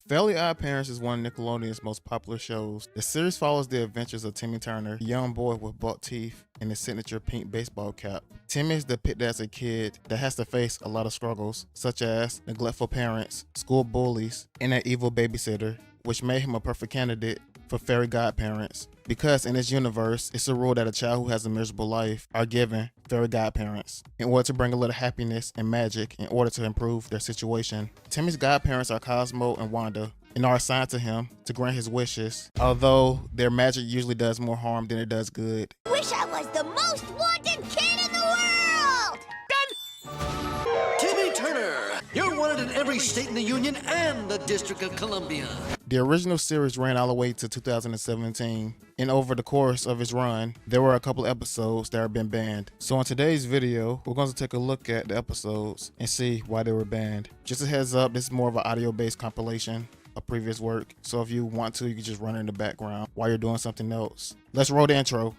Fairly OddParents is one of Nickelodeon's most popular shows. The series follows the adventures of Timmy Turner, a young boy with buck teeth and his signature pink baseball cap. Timmy is depicted as a kid that has to face a lot of struggles, such as neglectful parents, school bullies, and an evil babysitter, which made him a perfect candidate for fairy godparents, because in this universe, it's a rule that a child who has a miserable life are given fairy godparents in order to bring a little happiness and magic in order to improve their situation. Timmy's godparents are Cosmo and Wanda and are assigned to him to grant his wishes, although their magic usually does more harm than it does good. Wish I was the most wanted kid in the world! Done! Timmy Turner, you're wanted in every state in the Union and the District of Columbia. The original series ran all the way to 2017, and over the course of its run, there were a couple episodes that have been banned. So in today's video, we're going to take a look at the episodes and see why they were banned. Just a heads up, this is more of an audio-based compilation of previous work, so if you want to, you can just run it in the background while you're doing something else. Let's roll the intro.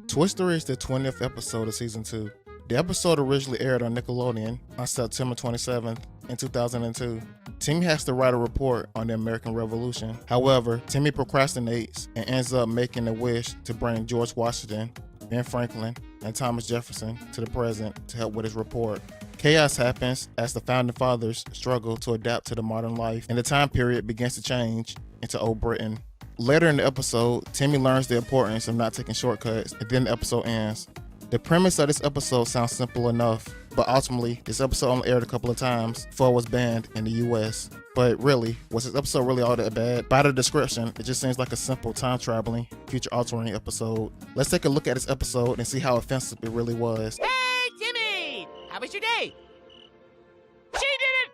Twistory is the 20th episode of season 2. The episode originally aired on Nickelodeon on September 27th in 2002. Timmy has to write a report on the American Revolution. However, Timmy procrastinates and ends up making a wish to bring George Washington, Ben Franklin, and Thomas Jefferson to the present to help with his report. Chaos happens as the founding fathers struggle to adapt to the modern life, and the time period begins to change into Old Britain. Later in the episode, Timmy learns the importance of not taking shortcuts, and then the episode ends. The premise of this episode sounds simple enough, but ultimately, this episode only aired a couple of times before it was banned in the US. But really, was this episode really all that bad? By the description, it just seems like a simple time-traveling, future-altering episode. Let's take a look at this episode and see how offensive it really was. Hey, Timmy! How was your day? She did it!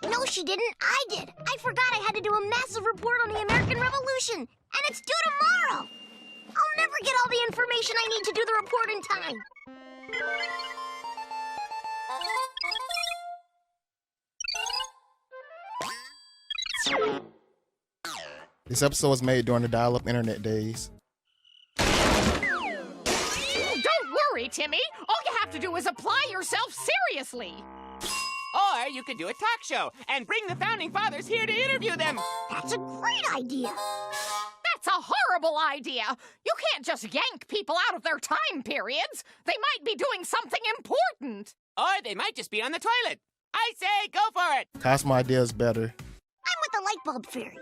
No, she didn't. I did. I forgot I had to do a massive report on the American Revolution, and it's due tomorrow. I'll never get all the information I need to do the report in time. This episode was made during the dial-up internet days. Don't worry, Timmy. All you have to do is apply yourself seriously. Or you could do a talk show and bring the founding fathers here to interview them. That's a great idea. That's a horrible idea. You can't just yank people out of their time periods. They might be doing something important. Or they might just be on the toilet. I say go for it. Cosmo idea is better. I'm with the light bulb fairy.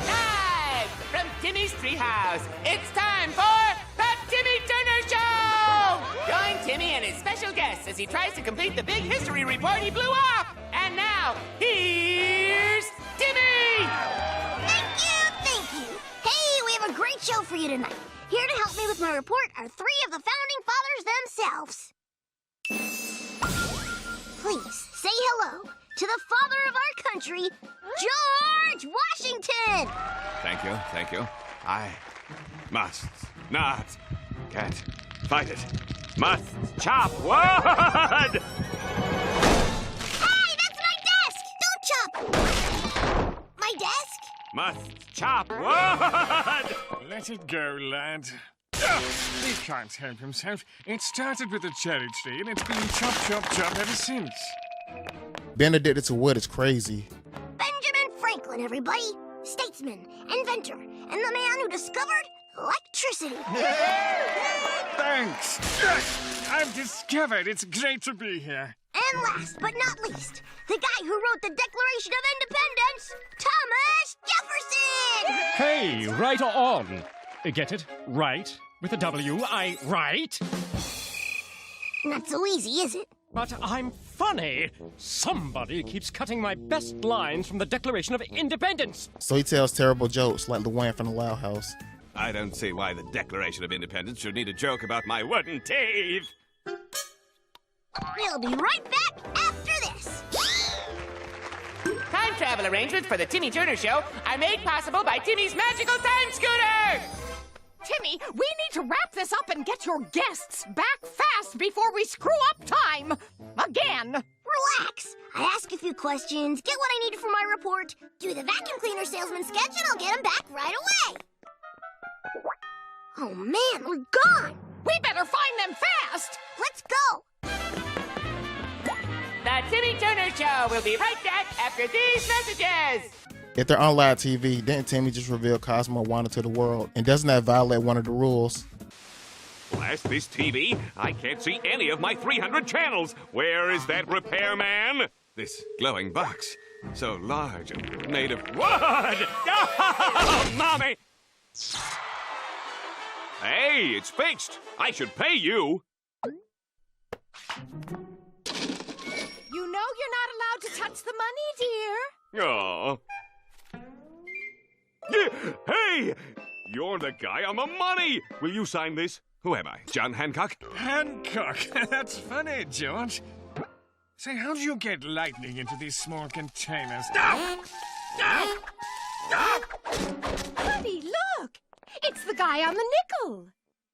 Live from Timmy's treehouse, it's time for the Timmy Turner Show! Join Timmy and his special guests as he tries to complete the big history report he blew off. And now, here's Timmy! Thank you. Hey, we have a great show for you tonight. Here to help me with my report are 3 of the founding fathers themselves. Please say hello to the father of our country, George Washington. Thank you. I must not get fight it. Must chop wood! Hey, that's my desk! Don't chop! My desk? Must chop wood! Let it go, lad. He can't help himself. It started with a cherry tree, and it's been chop, chop, chop ever since. Being addicted to wood is crazy. Benjamin Franklin, everybody. Statesman, inventor, and the man who discovered electricity. Thanks. I've discovered it's great to be here. And last but not least, the guy who wrote the Declaration of Independence, Thomas Jefferson! Hey, right on. Get it? Right. With a W, I write. Not so easy, is it? But I'm funny. Somebody keeps cutting my best lines from the Declaration of Independence. So he tells terrible jokes like the one from the Loud House. I don't see why the Declaration of Independence should need a joke about my wooden teeth. We'll be right back after this. Time travel arrangements for the Timmy Turner Show are made possible by Timmy's magical time scooter. Timmy, we need to wrap this up and get your guests back fast before we screw up time. Again. Relax. I ask a few questions, get what I need for my report, do the vacuum cleaner salesman sketch, and I'll get them back right away. Oh man, we're gone. We better find them fast. Let's go. The Timmy Turner Show will be right back after these messages. If they're on live TV, didn't Timmy just reveal Cosmo and Wanda to the world? And doesn't that violate one of the rules? Blast this TV. I can't see any of my 300 channels. Where is that repairman? This glowing box, so large and made of wood. Oh, Mommy! Hey, it's fixed. I should pay you. You know you're not allowed to touch the money, dear. Oh. Hey! You're the guy on the money! Will you sign this? Who am I? John Hancock? Hancock. That's funny, George. Say, how do you get lightning into these small containers? Buddy, look. It's the guy on the nickel.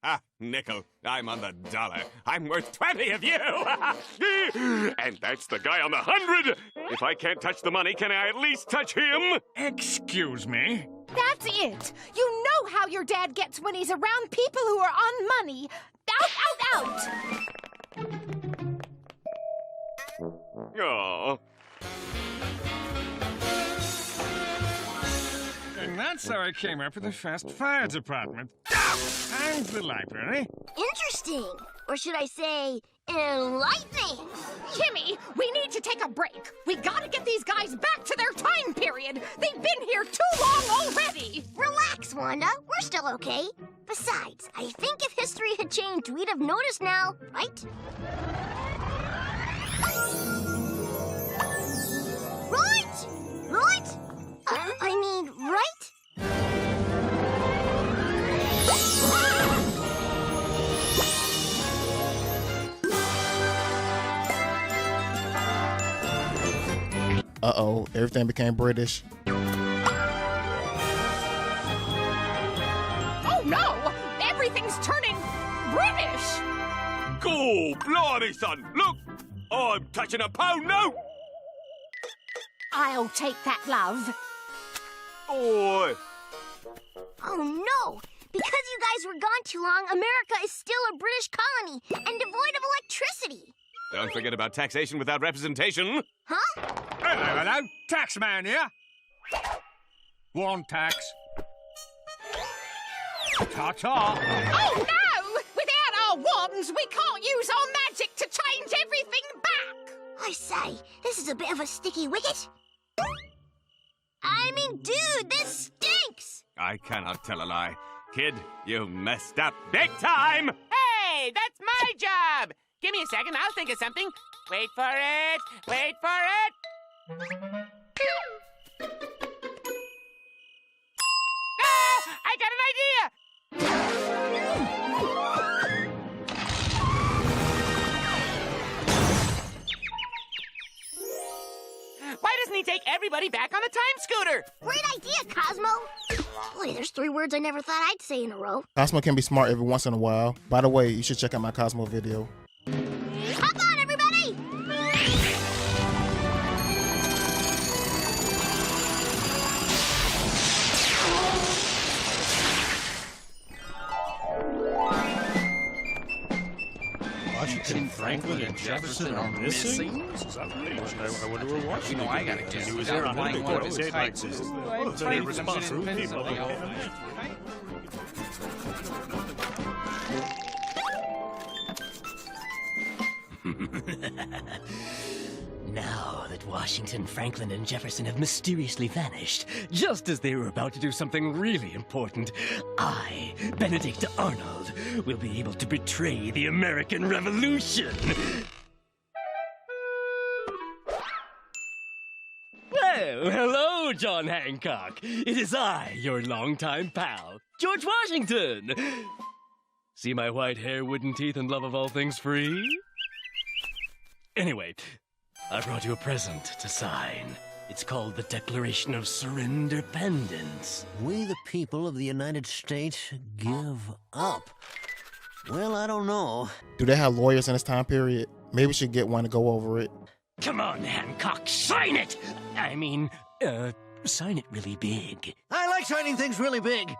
Ah, nickel. I'm on the dollar. I'm worth 20 of you. And that's the guy on the 100. If I can't touch the money, can I at least touch him? Excuse me? That's it. You know how your dad gets when he's around people who are on money. Out, out, out. Oh. And that's how I came up with the fast fire department. And the library. Interesting. Or should I say, enlightening. Timmy, we need to take a break. We gotta get these guys back to their time period. They've been here too long already. Relax, Wanda. We're still okay. Besides, I think if history had changed, we'd have noticed now, right? Right? Right? I mean, right? Uh-oh, everything became British. Oh no! Everything's turning British! Go, blimey, son. Look, I'm touching a pound note. I'll take that, love. Oi. Oh no! Because you guys were gone too long, America is still a British colony and devoid of electricity. Don't forget about taxation without representation. Huh? Hello, taxman here. One tax. Ta-ta. Oh no! Without our wands, we can't use our magic to change everything back! I say, this is a bit of a sticky wicket. I mean, dude, this stinks! I cannot tell a lie. Kid, you messed up big time. Hey, that's my job. Give me a second, I'll think of something. Wait for it, wait for it. Ah, I got an idea. Why doesn't he take everybody back on the time scooter? Great idea, Cosmo! Boy, there's 3 words I never thought I'd say in a row. Cosmo can be smart every once in a while. By the way, you should check out my Cosmo video. Hop on, everybody! Washington, Franklin, and Jefferson are missing? I wonder where Washington You know, I gotta guess. He was They're out flying one of his kites. It's a response from people. Now that Washington, Franklin, and Jefferson have mysteriously vanished, just as they were about to do something really important, I, Benedict Arnold, will be able to betray the American Revolution. Well, hello, John Hancock. It is I, your longtime pal, George Washington. See my white hair, wooden teeth, and love of all things free? Anyway, I brought you a present to sign. It's called the Declaration of Surrenderdependence. We, the people of the United States, give up. Well, I don't know. Do they have lawyers in this time period? Maybe we should get one to go over it. Come on, Hancock, sign it! I mean, sign it really big. I like signing things really big.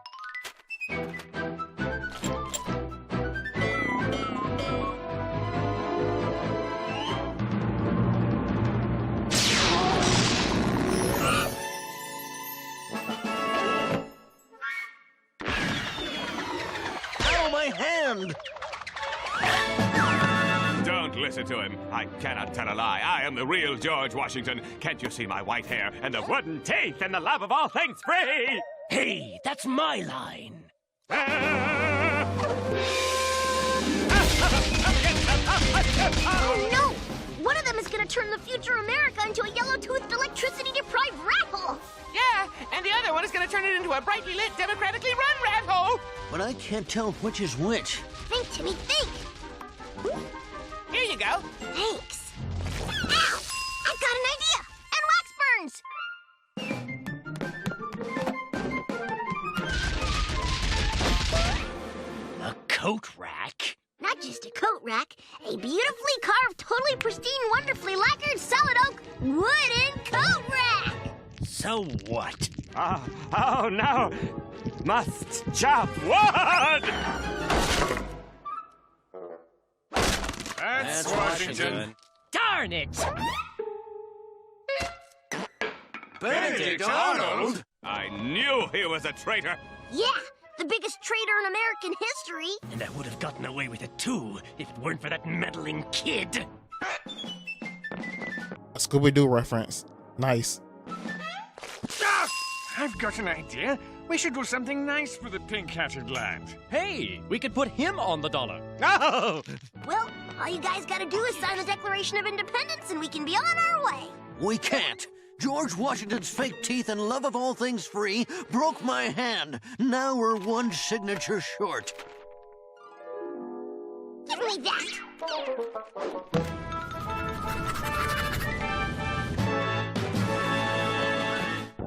Ow, my hand! Don't listen to him. I cannot tell a lie. I am the real George Washington. Can't you see my white hair and the wooden teeth and the love of all things free? Hey, that's my line. Oh no! One of them is gonna turn the future America into a yellow-toothed, electricity-deprived rat hole! Yeah, and the other one is going to turn it into a brightly lit, democratically run rat hole. But I can't tell which is which. Think, Timmy, think! Here you go. Thanks. Ow! I've got an idea! And wax burns! A coat rack? Not just a coat rack, a beautifully carved, totally pristine, wonderfully lacquered solid oak wooden coat rack! So what? Oh no! Must chop wood! That's Washington. Darn it! Benedict Arnold? I knew he was a traitor! Yeah, the biggest traitor in American history. And I would have gotten away with it too, if it weren't for that meddling kid. A Scooby-Doo reference. Nice. Ah! I've got an idea. We should do something nice for the pink-hatted lad. Hey, we could put him on the dollar. Oh! Well, all you guys gotta do is sign the Declaration of Independence and we can be on our way. We can't. George Washington's fake teeth and love of all things free broke my hand. Now we're one signature short. Give me that.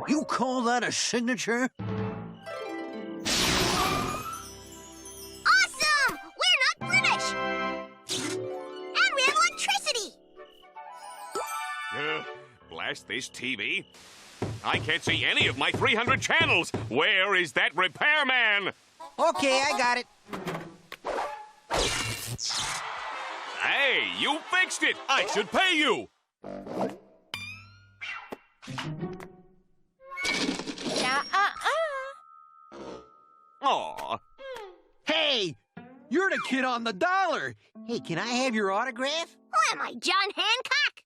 You call that a signature? Awesome! We're not British! And we have electricity! Blast this TV. I can't see any of my 300 channels. Where is that repairman? Okay, I got it. Hey, you fixed it. I should pay you. Aw. Hey, you're the kid on the dollar. Hey, can I have your autograph? Who am I, John Hancock?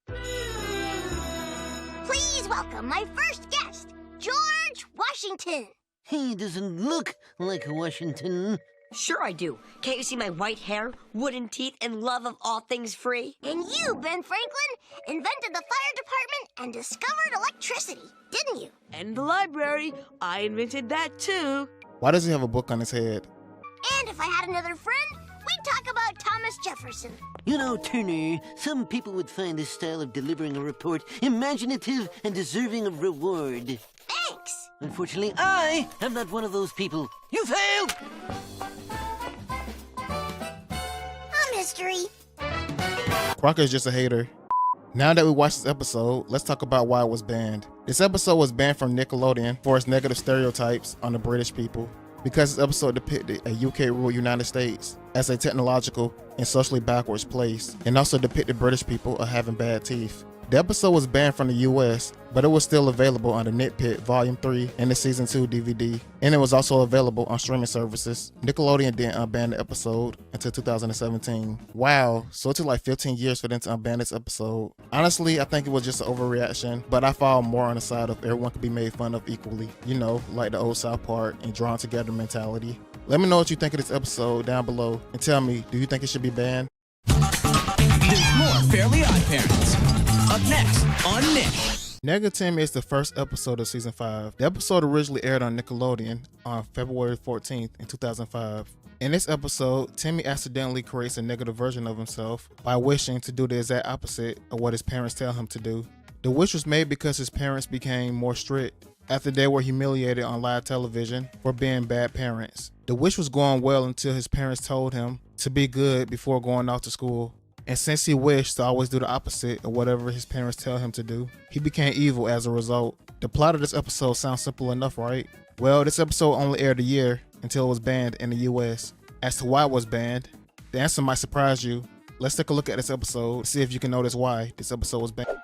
Please welcome my first guest, George Washington. He doesn't look like Washington. Sure I do. Can't you see my white hair, wooden teeth, and love of all things free? And you, Ben Franklin, invented the fire department and discovered electricity, didn't you? And the library. I invented that too. Why does he have a book on his head? And if I had another friend, we'd talk about Thomas Jefferson. You know, Turner, some people would find this style of delivering a report imaginative and deserving of reward. Thanks. Unfortunately, I am not one of those people. You failed! A mystery. Crocker's just a hater. Now that we watched this episode, let's talk about why it was banned. This episode was banned from Nickelodeon for its negative stereotypes on the British people, because this episode depicted a UK-ruled United States as a technological and socially backwards place, and also depicted British people as having bad teeth. The episode was banned from the US, but it was still available on the Nitpit Volume 3 and the Season 2 DVD, and it was also available on streaming services. Nickelodeon didn't unban the episode until 2017. Wow, so it took like 15 years for them to unban this episode. Honestly, I think it was just an overreaction, but I fall more on the side of everyone could be made fun of equally. You know, like the old South Park and Drawn Together mentality. Let me know what you think of this episode down below, and tell me, do you think it should be banned? There's more Fairly OddParents. Up next on Nick. Nega Timmy is the first episode of Season 5. The episode originally aired on Nickelodeon on February 14th in 2005. In this episode, Timmy accidentally creates a negative version of himself by wishing to do the exact opposite of what his parents tell him to do. The wish was made because his parents became more strict after they were humiliated on live television for being bad parents. The wish was going well until his parents told him to be good before going off to school. And since he wished to always do the opposite of whatever his parents tell him to do, he became evil as a result. The plot of this episode sounds simple enough, right? Well, this episode only aired a year until it was banned in the US. As to why it was banned, the answer might surprise you. Let's take a look at this episode, see if you can notice why this episode was banned.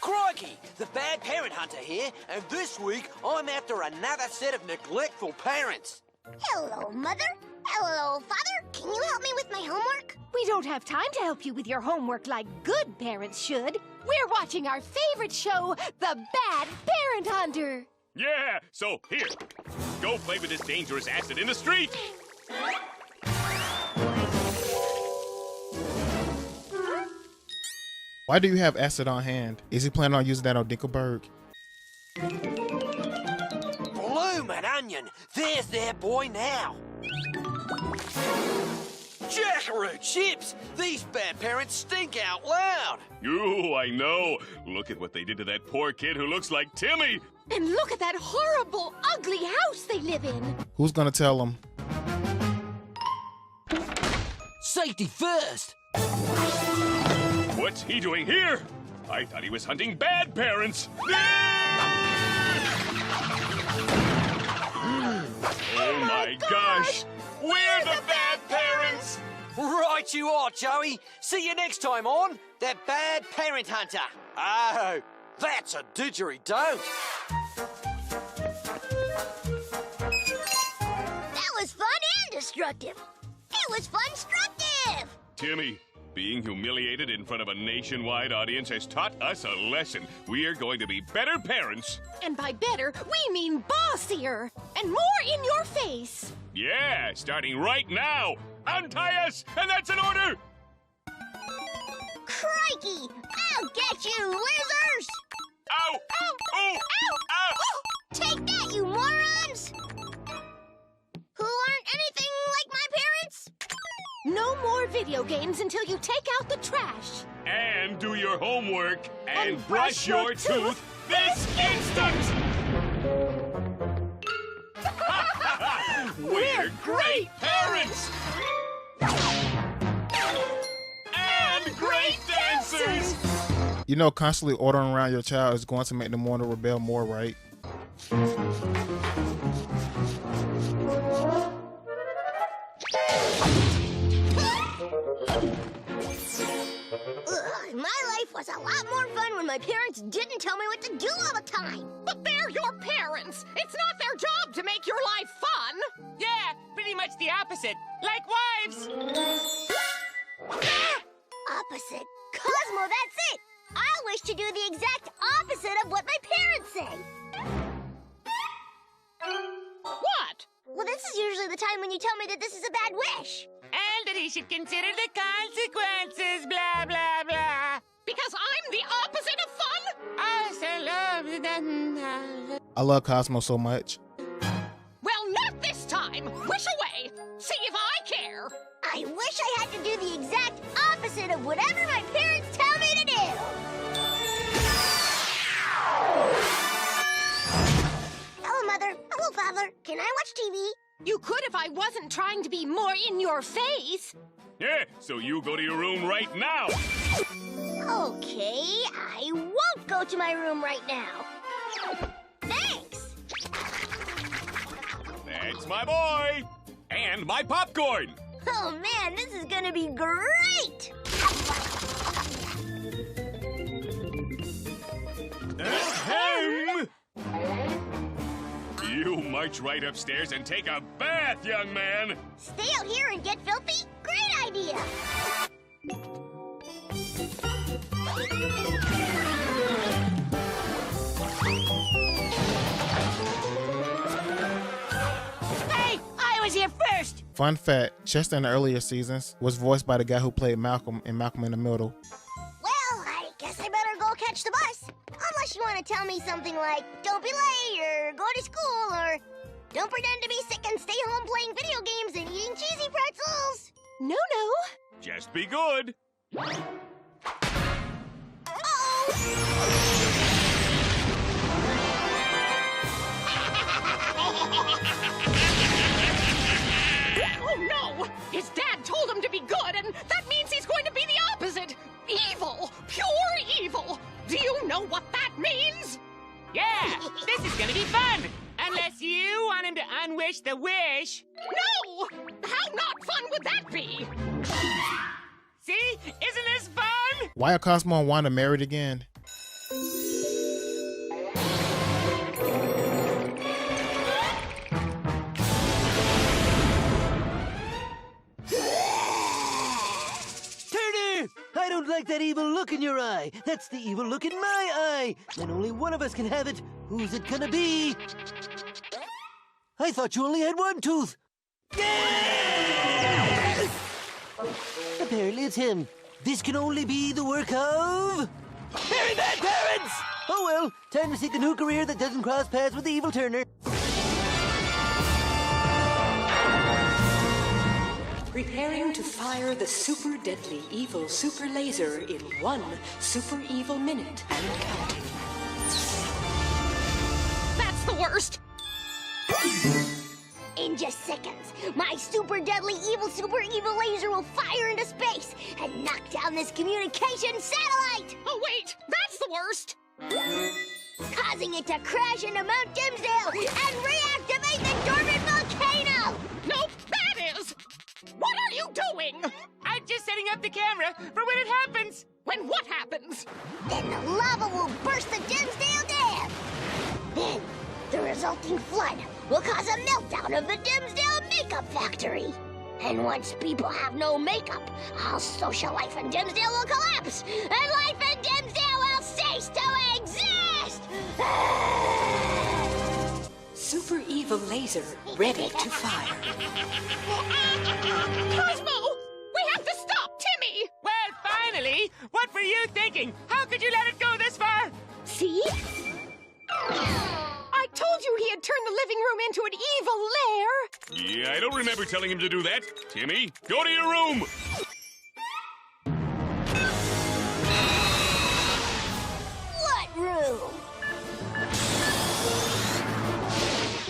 Crikey, the Bad Parent Hunter here, and this week I'm after another set of neglectful parents. Hello, Mother. Hello, Father. Can you help me with my homework? We don't have time to help you with your homework like good parents should. We're watching our favorite show, The Bad Parent Hunter. Yeah, so here, go play with this dangerous acid in the street. Why do you have acid on hand? Is he planning on using that on Dinkelberg? Bloomin' onion, there's their boy now. Jackaroo chips, these bad parents stink out loud. Ooh, I know. Look at what they did to that poor kid who looks like Timmy. And look at that horrible, ugly house they live in. Who's gonna tell him? Safety first. What's he doing here? I thought he was hunting bad parents. Oh my gosh! We're the bad parents! Right you are, Joey. See you next time on The Bad Parent Hunter. Oh, that's a didgeridoo. That was fun and destructive. It was fun-structive. Timmy, being humiliated in front of a nationwide audience has taught us a lesson. We are going to be better parents. And by better, we mean bossier and more in your face. Yeah, starting right now. Untie us, and that's an order. Crikey! I'll get you, losers! Ow! Ow! Oh! Ow! Ow! Take that, you morons! Who aren't anything like my parents? No more video games until you take out the trash. And do your homework and brush your tooth this instant! We're great parents! And great dancers! You know, constantly ordering around your child is going to make them want to rebel more, right? My life was a lot more fun when my parents didn't tell me what to do all the time. But they're your parents. It's not their job to make your life fun. Yeah, pretty much the opposite. Like wives. Opposite. Cosmo, that's it. I wish to do the exact opposite of what my parents say. What? Well, this is usually the time when you tell me that this is a bad wish. And that he should consider the consequences, blah, blah, blah. Because I'm the opposite of fun? I love Cosmo so much. Well, not this time. Wish away. See if I care. I wish I had to do the exact opposite of whatever my parents tell me to do. Hello, Mother. Hello, Father. Can I watch TV? You could if I wasn't trying to be more in your face. Yeah, so you go to your room right now. Okay, I won't go to my room right now. Thanks. That's my boy. And my popcorn. Oh, man, this is gonna be great. Ahem. You march right upstairs and take a bath, young man. Stay out here and get filthy? Great idea. Hey, I was here first. Fun fact, Chester in the earlier seasons was voiced by the guy who played Malcolm in Malcolm in the Middle. Well, I guess I better go catch the bus. Unless you want to tell me something like, don't be late, or go to school, or don't pretend to be sick and stay home playing video games and eating cheesy pretzels. No. Just be good. Oh no! His dad told him to be good, and that means he's going to be the opposite. Evil. Pure evil. Do you know what that means? Yeah, this is gonna be fun! Unless you want him to unwish the wish. No! How not fun would that be? See? Isn't this fun? Why are Cosmo and Wanda married again? Turner! I don't like that evil look in your eye. That's the evil look in my eye. And only one of us can have it. Who's it gonna be? I thought you only had one tooth. Yes! Apparently it's him. This can only be the work of... Very bad parents! Oh well, time to seek a new career that doesn't cross paths with the evil Turner. Preparing to fire the super deadly evil super laser in 1 super evil minute and counting. That's the worst. In just seconds, my super deadly super evil laser will fire into space and knock down this communication satellite! Oh wait, that's the worst! Causing it to crash into Mount Dimsdale and reactivate the dormant volcano! Nope, that is! What are you doing? I'm just setting up the camera for when it happens. When what happens? Then the lava will burst the Dimsdale Dam! Then, the resulting flood will cause a meltdown of the Dimsdale makeup factory. And once people have no makeup, all social life in Dimsdale will collapse, and life in Dimsdale will cease to exist! Super evil laser ready to fire. Cosmo! We have to stop Timmy! Well, finally! What were you thinking? How could you let it go this far? See? I told you he had turned the living room into an evil lair! Yeah, I don't remember telling him to do that. Timmy, go to your room! What room?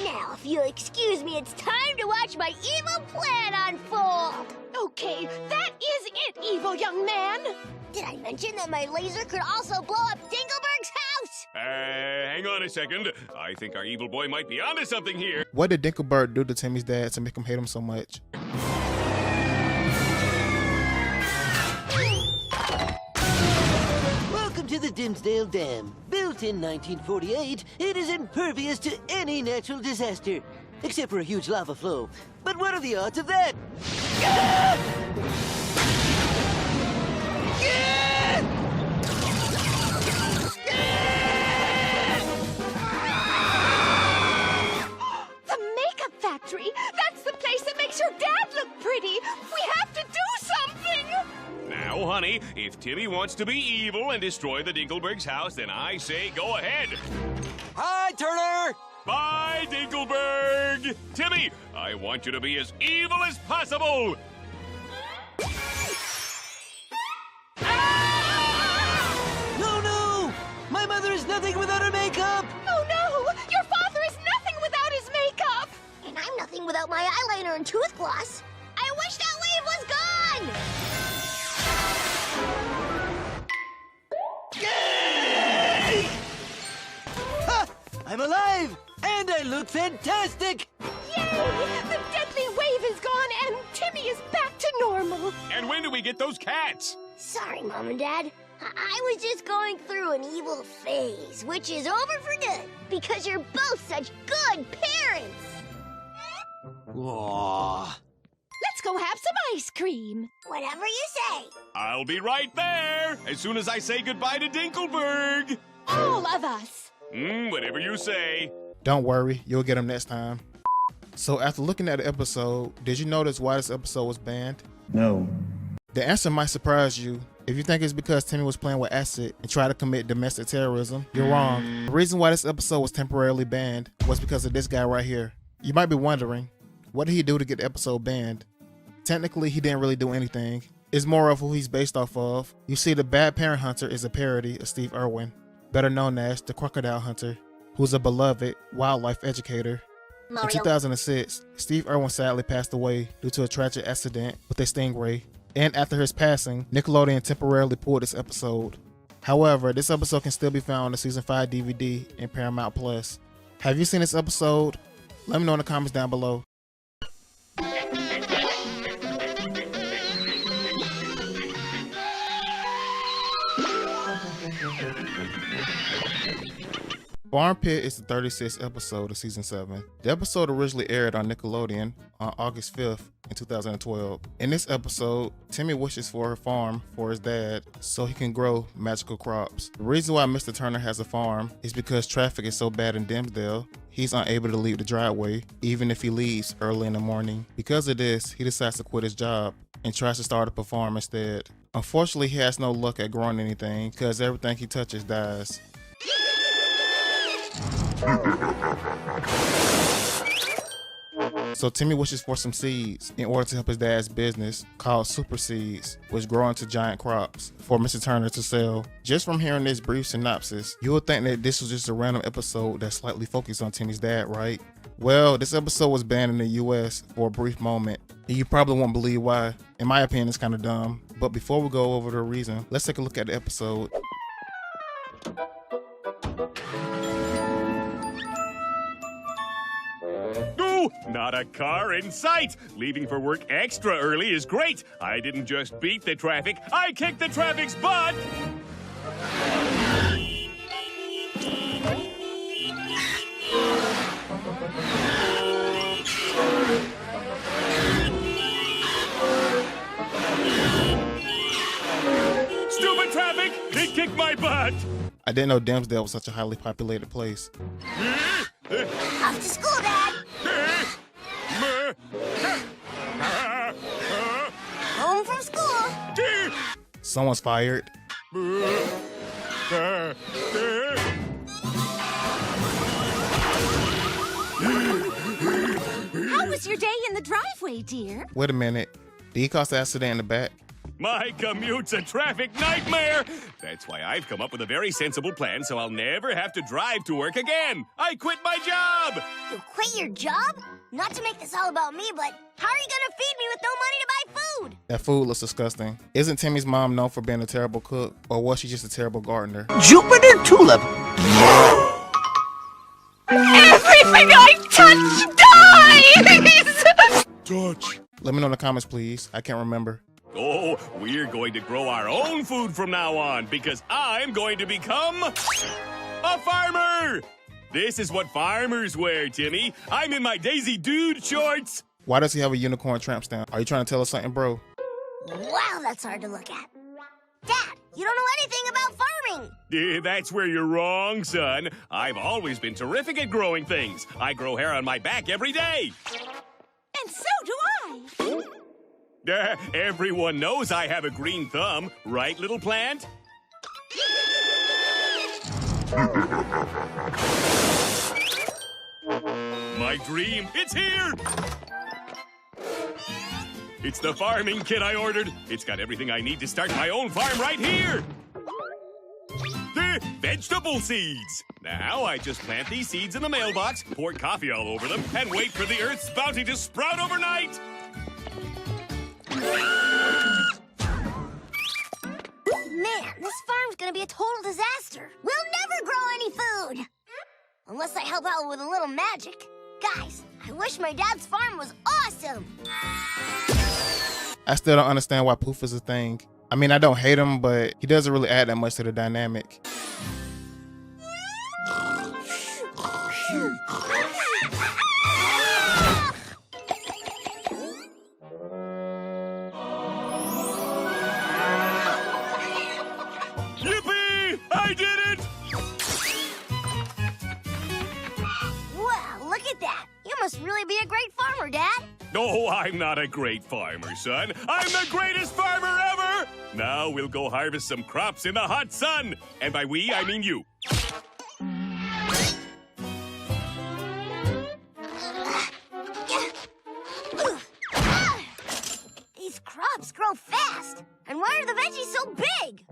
Now, if you'll excuse me, it's time to watch my evil plan unfold! Okay, that is it, evil young man! Did I mention that my laser could also blow up Dingleberg's house? Hang on a second. I think our evil boy might be onto something here. What did Dinkelberg do to Timmy's dad to make him hate him so much? Welcome to the Dimsdale Dam. Built in 1948, it is impervious to any natural disaster, except for a huge lava flow. But what are the odds of that? The makeup factory! That's the place that makes your dad look pretty! We have to do something! Now, honey, if Timmy wants to be evil and destroy the Dinkelberg's house, then I say go ahead. Hi, Turner! Bye, Dinkelberg! Timmy, I want you to be as evil as possible! No, no! My mother is nothing without her makeup! Oh no! Your father is nothing without his makeup! And I'm nothing without my eyeliner and tooth gloss. I wish that wave was gone! Ha! I'm alive! And I look fantastic! Yay! The deadly wave is gone and Timmy is back to normal! And when do we get those cats? Sorry, Mom and Dad. I was just going through an evil phase, which is over for good, because you're both such good parents! Aww. Let's go have some ice cream! Whatever you say! I'll be right there, as soon as I say goodbye to Dinkelberg. All of us! Whatever you say. Don't worry, you'll get him next time. So after looking at the episode, did you notice why this episode was banned? No. The answer might surprise you. If you think it's because Timmy was playing with acid and tried to commit domestic terrorism, you're wrong. The reason why this episode was temporarily banned was because of this guy right here. You might be wondering, what did he do to get the episode banned? Technically, he didn't really do anything. is more of who he's based off of. You see, the Bad Parent Hunter is a parody of Steve Irwin, better known as the Crocodile Hunter, who's a beloved wildlife educator. In 2006, Steve Irwin sadly passed away due to a tragic accident with a stingray, and after his passing, Nickelodeon temporarily pulled this episode. However, this episode can still be found on the Season 5 DVD and Paramount Plus. Have you seen this episode? Let me know in the comments down below. Farm Pit is the 36th episode of Season 7. The episode originally aired on Nickelodeon on August 5th in 2012. In this episode, Timmy wishes for a farm for his dad so he can grow magical crops. The reason why Mr. Turner has a farm is because traffic is so bad in Dimsdale, he's unable to leave the driveway even if he leaves early in the morning. Because of this, he decides to quit his job and tries to start up a farm instead. Unfortunately, he has no luck at growing anything because everything he touches dies. So Timmy wishes for some seeds in order to help his dad's business called Super Seeds, which grow into giant crops for Mr. Turner to sell. Just from hearing this brief synopsis, you would think that this was just a random episode that slightly focused on Timmy's dad, right? Well, this episode was banned in the US for a brief moment, and you probably won't believe why. In my opinion, it's kind of dumb. But before we go over the reason, let's take a look at the episode. Not a car in sight! Leaving for work extra early is great! I didn't just beat the traffic, I kicked the traffic's butt! Stupid traffic! It kicked my butt! I didn't know Dimsdale was such a highly populated place. Off to school, Dad! Home from school! Someone's fired. How was your day in the driveway, dear? Wait a minute. Did he cause the accident in the back? My commute's a traffic nightmare! That's why I've come up with a very sensible plan so I'll never have to drive to work again! I quit my job! You quit your job? Not to make this all about me, but how are you gonna feed me with no money to buy food? That food looks disgusting. Isn't Timmy's mom known for being a terrible cook, or was she just a terrible gardener? Jupiter Tulip! Everything I touch dies! Touch. Let me know in the comments, please. I can't remember. Oh, we're going to grow our own food from now on because I'm going to become a farmer! This is what farmers wear, Timmy. I'm in my Daisy Dude shorts. Why does he have a unicorn tramp stamp? Are you trying to tell us something, bro? Wow, that's hard to look at. Dad, you don't know anything about farming. That's where you're wrong, son. I've always been terrific at growing things. I grow hair on my back every day. And so do I. Everyone knows I have a green thumb, right, little plant? My dream, it's here! It's the farming kit I ordered. It's got everything I need to start my own farm right here. Vegetable seeds. Now I just plant these seeds in the mailbox, pour coffee all over them, and wait for the Earth's bounty to sprout overnight. Man, this farm's gonna be a total disaster. We'll never grow any food. Unless I help out with a little magic. Guys, I wish my dad's farm was awesome. I still don't understand why Poof is a thing. I mean, I don't hate him, but he doesn't really add that much to the dynamic. Yippee! I did it! Wow, look at that. You must really be a great farmer, Dad. No, I'm not a great farmer, son. I'm the greatest farmer ever! Now we'll go harvest some crops in the hot sun. And by we, I mean you. These These crops grow fast. And why are the veggies so big?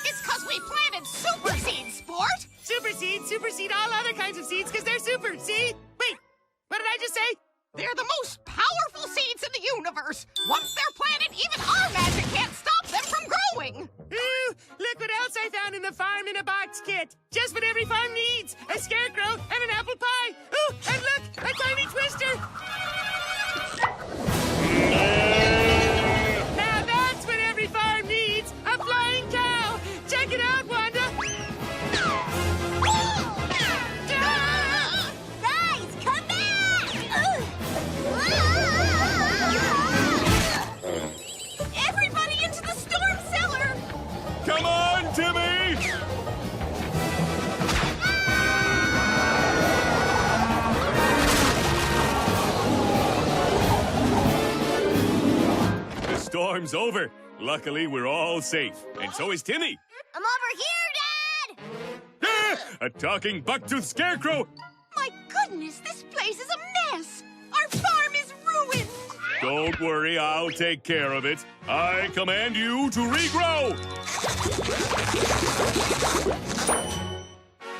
It's 'cause we planted super seeds, sport! Supersede all other kinds of seeds because they're super, see? Wait, what did I just say? They're the most powerful seeds in the universe. Once they're planted, even our magic can't stop them from growing. Ooh, look what else I found in the Farm in a Box kit. Just what every farm needs. A scarecrow and an apple pie. Ooh, and look, a tiny twister. Now that's what every farm needs. A flying cow. Check it out, Wanda. Guys, come back! Everybody into the storm cellar! Come on, Timmy! The storm's over. Luckily, we're all safe. And so is Timmy. I'm over here, Dad! A talking buck-toothed scarecrow! My goodness, this place is a mess! Our farm is ruined! Don't worry, I'll take care of it. I command you to regrow!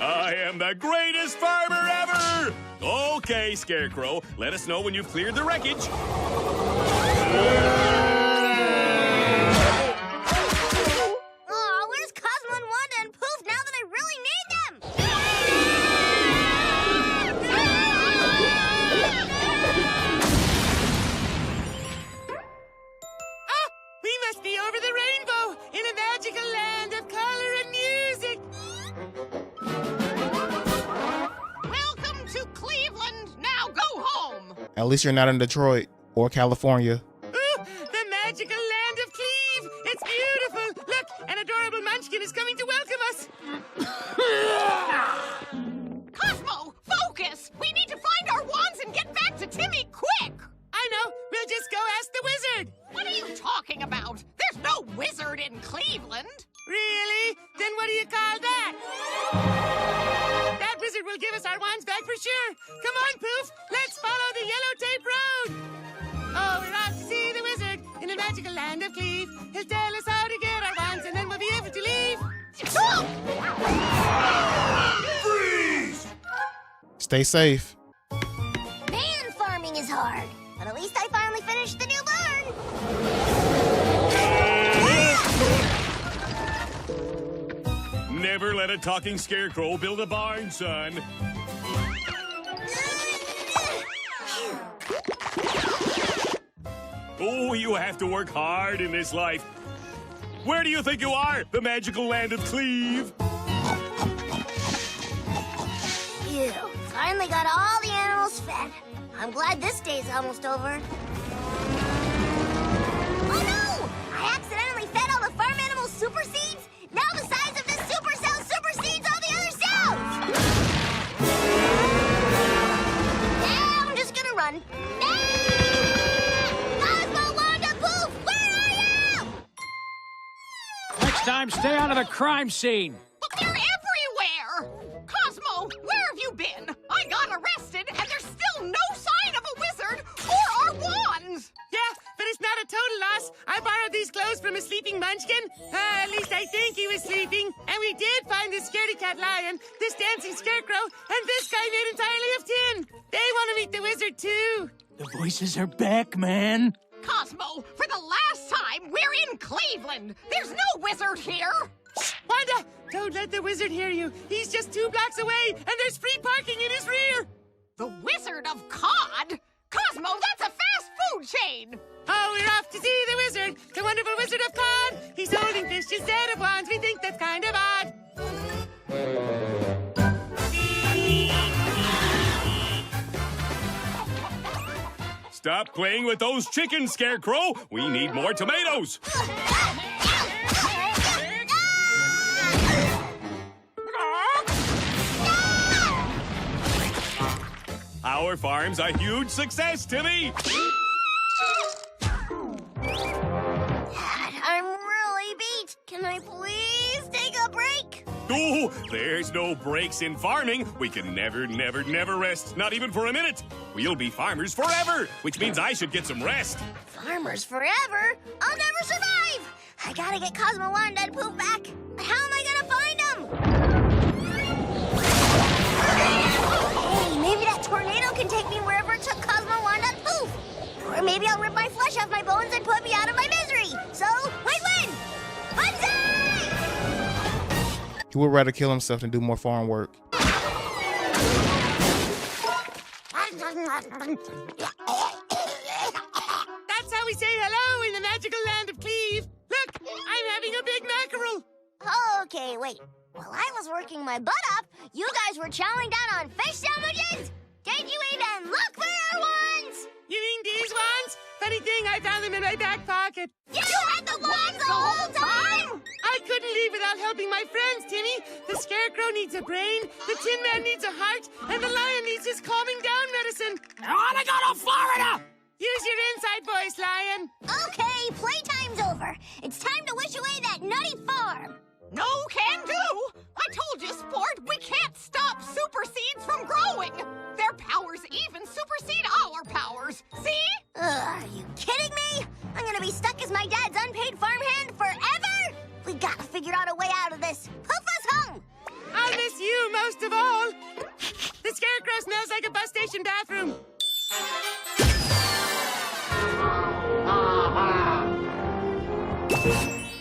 I am the greatest farmer ever! Okay, Scarecrow, let us know when you've cleared the wreckage. Aw, where's Cosmo and Wanda and Poof now that I really need them? Ah, we must be over the rainbow in a magical land of color and music. Welcome to Cleveland. Now go home. At least you're not in Detroit or California. Ooh, the magical land of Cleve. It's beautiful. Look, an adorable munchkin is coming to welcome us. Cosmo, focus! We need to find our wands and get back to Timmy quick! I know. We'll just go ask the wizard. What are you talking about? There's no wizard in Cleveland. Really? Then what do you call that? That wizard will give us our wands back for sure. Come on, Poof. Let's follow the yellow tape road. Oh, we're off to see the wizard in the magical land of Cleve. He'll tell us how to get our wands and then we'll be able to leave. Freeze! Stay safe. Man, farming is hard. But at least I finally finished the new barn. Never let a talking scarecrow build a barn, son. Oh, you have to work hard in this life. Where do you think you are? The magical land of Cleve. Phew, finally got all the animals fed. I'm glad this day's almost over. Oh no! I accidentally fed all the farm animals super seeds. Now the size of this supercell supersedes all the other cells! Now I'm just gonna run. Cosmo, Wanda, Poof, where are you? Next time, stay out of the crime scene. But they're everywhere! Cosmo, where have you been? I got arrested, and there's still no sign of a wizard or our wands! Yeah, but it's not a total loss. I borrowed these clothes from a sleeping munchkin. At least I think he was sleeping. And we did find this scaredy cat lion, this dancing scarecrow, and this guy made entirely of tin. They want to meet the wizard, too. The voices are back, man. Cosmo, for the last time, we're in Cleveland! There's no wizard here! Shh, Wanda, don't let the wizard hear you. He's just 2 blocks away, and there's free parking in his rear. The Wizard of Cod? Cosmo, that's a fast food chain! Oh, we're off to see the wizard, the wonderful Wizard of Cod. He's holding fish instead of wands. We think that's kind of odd. Stop playing with those chickens, Scarecrow. We need more tomatoes. Our farm's a huge success, Timmy. Dad, I'm really beat. Can I please take a break? Oh, there's no breaks in farming. We can never rest, not even for a minute. we'll be farmers forever, which means I should get some rest. Farmers forever? I'll never survive! I gotta get Cosmo and Wanda and Poof back. How am I gonna find them? Hey, maybe that tornado can take me wherever it took Cosmo, Wanda, and Poof. Or maybe I'll rip my flesh off my bones and put me out of my misery. So, win-win! Banzai! He would rather kill himself than do more farm work. That's how we say hello in the magical land of Cleve. Look, I'm having a big mackerel. Okay, wait. While I was working my butt up, you guys were chowing down on fish sandwiches? Did you even look for your ones? You mean these ones? Funny thing, I found them in my back pocket. You had the ones the whole time? I couldn't leave without helping my friends, Timmy. The Scarecrow needs a brain, the Tin Man needs a heart, and the Lion needs his calming down medicine. I wanna go to Florida! Use your inside voice, Lion. Okay, playtime's over. It's time to wish away that nutty farm. No can do! I told you, Sport, we can't stop super seeds from growing! Their powers even supersede our powers, see? Are you kidding me? I'm gonna be stuck as my dad's unpaid farmhand forever? We gotta figure out a way out of this. Poof us home! I'll miss you most of all. The Scarecrow smells like a bus station bathroom.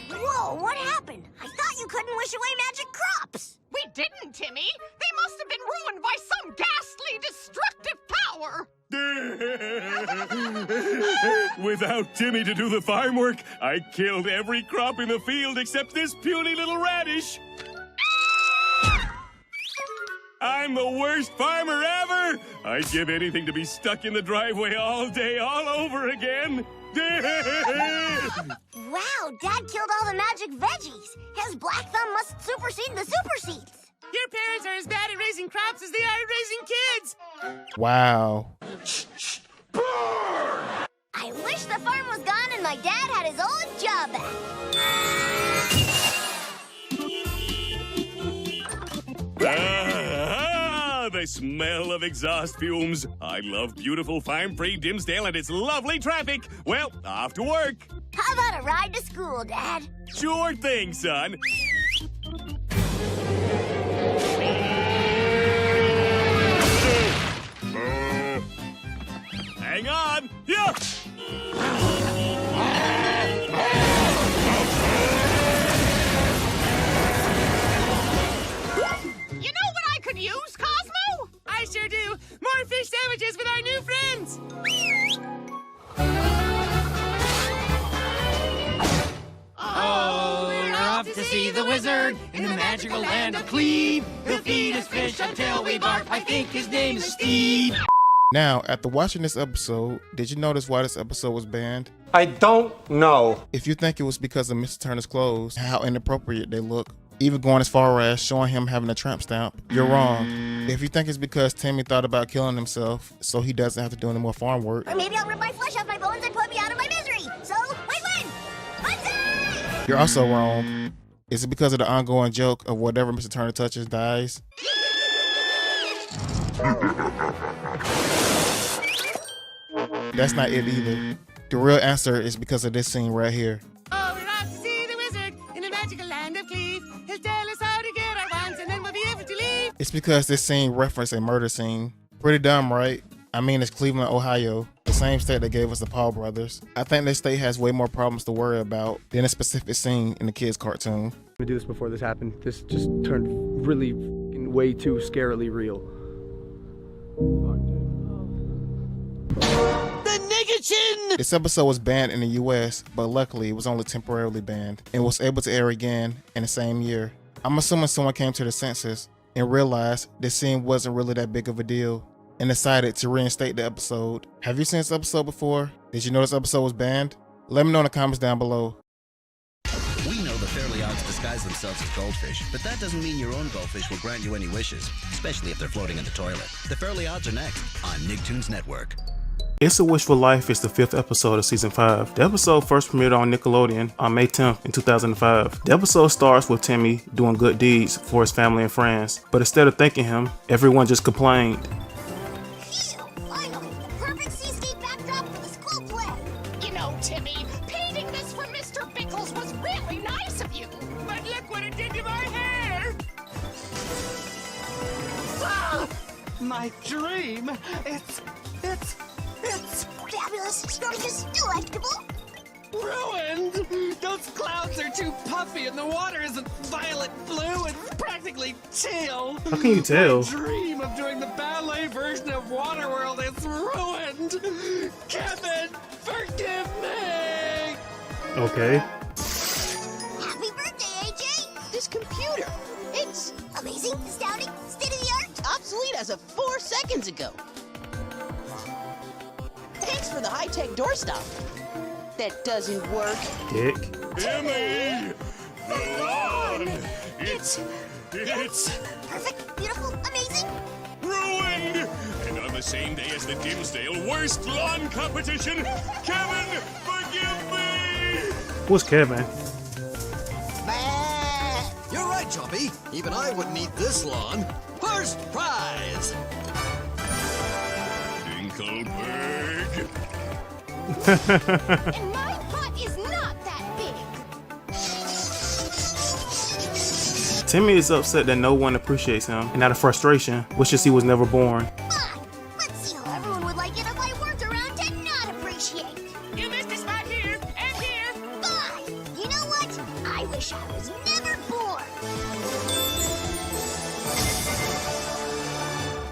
Whoa, what happened? I thought you couldn't wish away magic crops. We didn't, Timmy. They must have been ruined by some ghastly, destructive power. Without Timmy to do the farm work, I killed every crop in the field except this puny little radish. I'm the worst farmer ever! I'd give anything to be stuck in the driveway all day, all over again. Wow, Dad killed all the magic veggies. His black thumb must supersede the super seeds. Your parents are as bad at raising crops as they are at raising kids. Wow. I wish the farm was gone and my dad had his old job back. The smell of exhaust fumes. I love beautiful farm-free Dimsdale and its lovely traffic. Well, off to work. How about a ride to school, Dad? Sure thing, son. Hang on. Yeah. You know what I could use, Cosmo? I sure do. More fish sandwiches with our new friends. Oh, we're off to see the wizard in the magical land of Cleve. He'll feed us fish until we bark. I think his name is Steve. Now, after watching this episode, did you notice why this episode was banned? I don't know. If you think it was because of Mr. Turner's clothes, how inappropriate they look, even going as far as showing him having a tramp stamp, you're wrong. If you think it's because Timmy thought about killing himself so he doesn't have to do any more farm work, Or maybe I'll rip my flesh off my bones and put me out of my misery. So, win-win! Banzai! you're also wrong. Is it because of the ongoing joke of whatever Mr. Turner touches dies? That's not it either. The real answer is because of this scene right here. Oh, we're off to see the wizard in the magical land of Cleve. He'll tell us how to get our wands and then we'll be able to leave. It's because this scene referenced a murder scene. Pretty dumb, right? I mean, it's Cleveland, Ohio, the same state that gave us the Paul brothers. I think this state has way more problems to worry about than a specific scene in the kids' cartoon. We do this before this happened. This just turned really way too scarily real. The Nega-chin! This episode was banned in the US, but luckily it was only temporarily banned and was able to air again in the same year. I'm assuming someone came to the senses and realized this scene wasn't really that big of a deal and decided to reinstate the episode. Have you seen this episode before? Did you know this episode was banned? Let me know in the comments down below. We know the Fairly Odds disguise themselves as goldfish, but that doesn't mean your own goldfish will grant you any wishes, especially if they're floating in the toilet. The Fairly Odds are next on Nicktoons Network. It's a Wishful Life is the 5th episode of season 5. The episode first premiered on Nickelodeon on May 10th in 2005. The episode starts with Timmy doing good deeds for his family and friends, but instead of thanking him, everyone just complained. Finally, Timmy. Painting this for Mr. Bickles was really nice of you. But look what it did to my hair! Ah! My dream. It's fabulous, gorgeous, delectable. Ruined! Those clouds are too puffy and the water isn't violet blue, it's practically teal. How can you tell? My dream of doing the ballet version of Waterworld is ruined. Kevin, forgive me! Okay. Happy birthday, AJ! This computer, it's amazing, astounding, state-of-the-art, obsolete as of 4 seconds ago. Thanks for the high-tech doorstop. That doesn't work. Dick. Timmy! The lawn! It's perfect, beautiful, amazing. ruined! And on the same day as the Dimsdale Worst Lawn Competition, Kevin, forgive me! What's Kevin? You're right, Choppy. Even I wouldn't eat this lawn. First prize! Dinkelberg. And my butt is not that big. Timmy is upset that no one appreciates him, and out of frustration, wishes he was never born. Let's see how everyone would like it if I weren't around to not appreciate. You missed a spot here and here. But, you know what? I wish I was never born.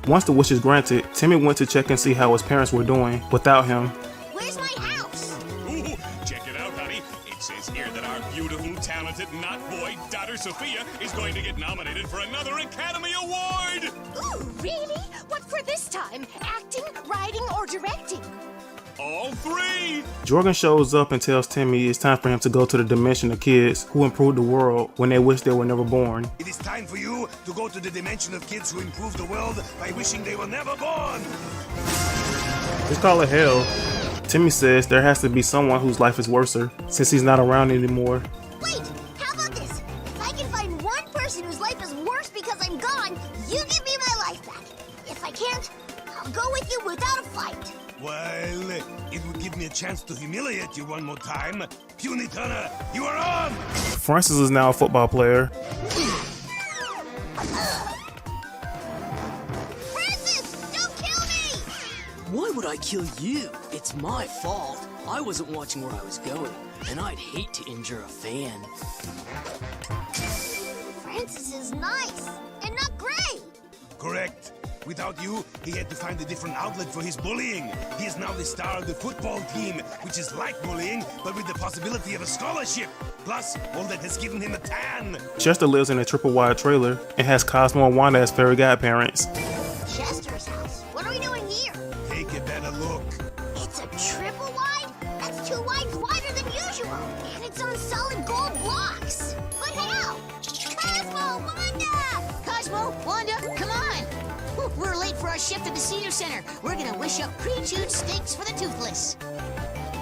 Once the wish is granted, Timmy went to check and see how his parents were doing without him. Where's my house? Ooh, check it out, honey. It says here that our beautiful, talented, not boy daughter Sophia is going to get nominated for another Academy Award. Ooh, really? What for this time? Acting, writing, or directing? All three. Jorgen shows up and tells Timmy it's time for him to go to the dimension of kids who improved the world when they wish they were never born. It is time for you to go to the dimension of kids who improved the world by wishing they were never born. Just call it hell. Timmy says there has to be someone whose life is worser, since he's not around anymore. Wait, how about this? If I can find one person whose life is worse because I'm gone, you give me my life back. If I can't, I'll go with you without a fight. Well, it would give me a chance to humiliate you one more time. Puny Turner, you are on! Francis is now a football player. Francis, don't kill me! Why would I kill you? It's my fault. I wasn't watching where I was going, and I'd hate to injure a fan. Francis is nice and not gray. Correct. Without you, he had to find a different outlet for his bullying. He is now the star of the football team, which is like bullying, but with the possibility of a scholarship. Plus, all that has given him a tan. Chester lives in a triple wide trailer and has Cosmo and Wanda as fairy godparents. Chester's house. What are we doing here? Take a better look. It's a triple wide? That's 2 wides wider than usual. And it's on solid gold blocks. But how? Cosmo, Wanda! Cosmo, Wanda, come on! We're late for our shift at the senior center. We're gonna wish up pre-chewed steaks for the toothless.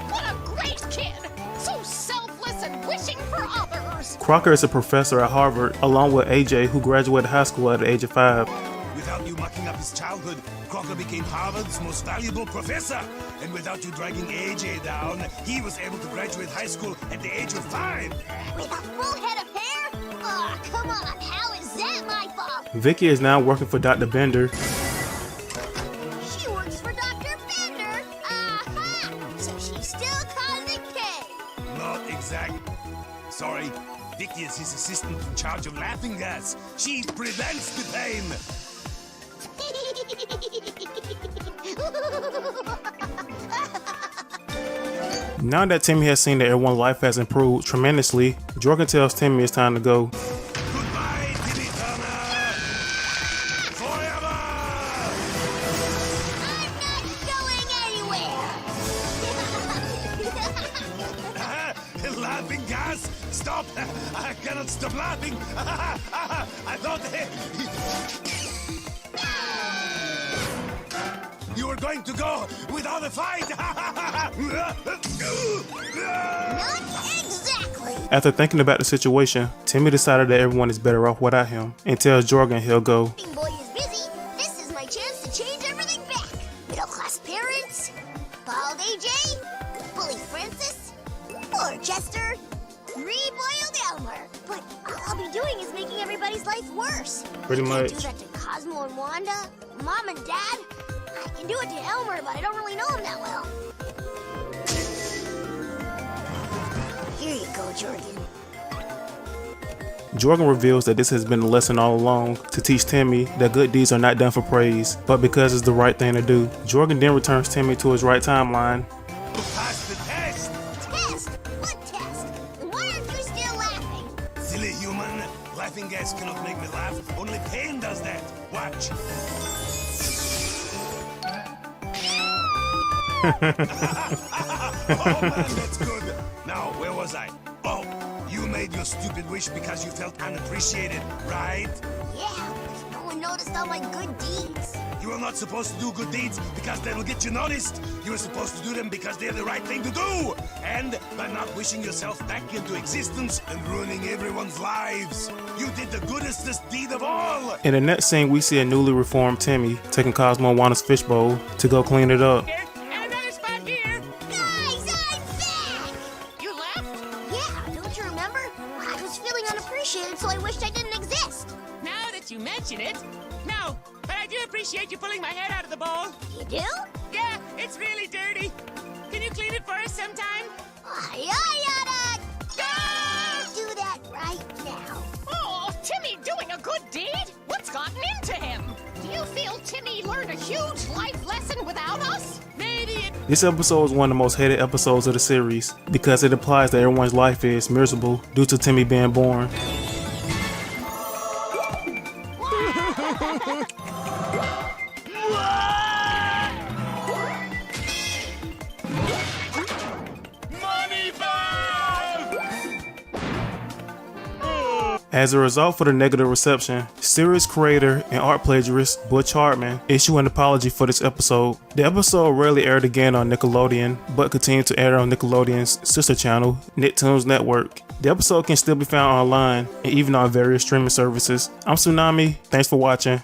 What a great kid! So selfless and wishing for others! Crocker is a professor at Harvard, along with AJ, who graduated high school at the age of 5. Without you mucking up his childhood, Crocker became Harvard's most valuable professor. And without you dragging AJ down, he was able to graduate high school at the age of 5. With a full head of hair? Oh, come on. How is that my fault? Vicky is now working for Dr. Bender. She works for Dr. Bender. Aha! So she's still causing K. Not exact. Sorry. Vicky is his assistant in charge of laughing gas. She prevents the pain. Now that Timmy has seen that everyone's life has improved tremendously, Jorgen tells Timmy it's time to go. Goodbye, Timmy Turner. Forever. I'm not going anywhere. Laughing gas? Stop! I cannot stop laughing. I thought you were going to go without a fight. Not exactly. After thinking about the situation, Timmy decided that everyone is better off without him and tells Jorgen he'll go. Big boy is busy. This is my chance to change everything back. Middle class parents, bald AJ, bully Francis, Or Chester, reboiled Elmer. But all I'll be doing is making everybody's life worse. Pretty I much. can't do that to Cosmo and Wanda, Mom and Dad. I can do it to Elmer, but I don't really know him that well. Here you go, Jordan. Jordan reveals that this has been a lesson all along to teach Timmy that good deeds are not done for praise, but because it's the right thing to do. Jordan then returns Timmy to his right timeline. Pass the test! Test? What test? And why aren't you still laughing? Silly human. Laughing gas cannot make me laugh. Only pain does that. Watch. Oh man, that's good. Now, where was I? Oh, you made your stupid wish because you felt unappreciated, right? Yeah, because no one noticed all my good deeds. You were not supposed to do good deeds because they will get you noticed. You were supposed to do them because they're the right thing to do. And by not wishing yourself back into existence and ruining everyone's lives, you did the goodest deed of all. In the next scene, we see a newly reformed Timmy taking Cosmo and Wanda's fishbowl to go clean it up. And another spot here. Guys, I'm back! You left? Yeah, don't you remember? I was feeling unappreciated, so I wished I didn't exist. Now that you mention it. No, but I do appreciate you pulling my head out of the bowl. You do? Yeah, it's really dirty. Can you clean it for us sometime? Yada! Do that right now. Oh, Timmy doing a good deed? What's gotten into him? Do you feel Timmy learned a huge life lesson without us? Maybe it... This episode is one of the most hated episodes of the series because it implies that everyone's life is miserable due to Timmy being born. As a result for the negative reception, series creator and art plagiarist Butch Hartman issued an apology for this episode. The episode rarely aired again on Nickelodeon, but continued to air on Nickelodeon's sister channel, Nicktoons Network. The episode can still be found online and even on various streaming services. I'm TzuNamii, thanks for watching.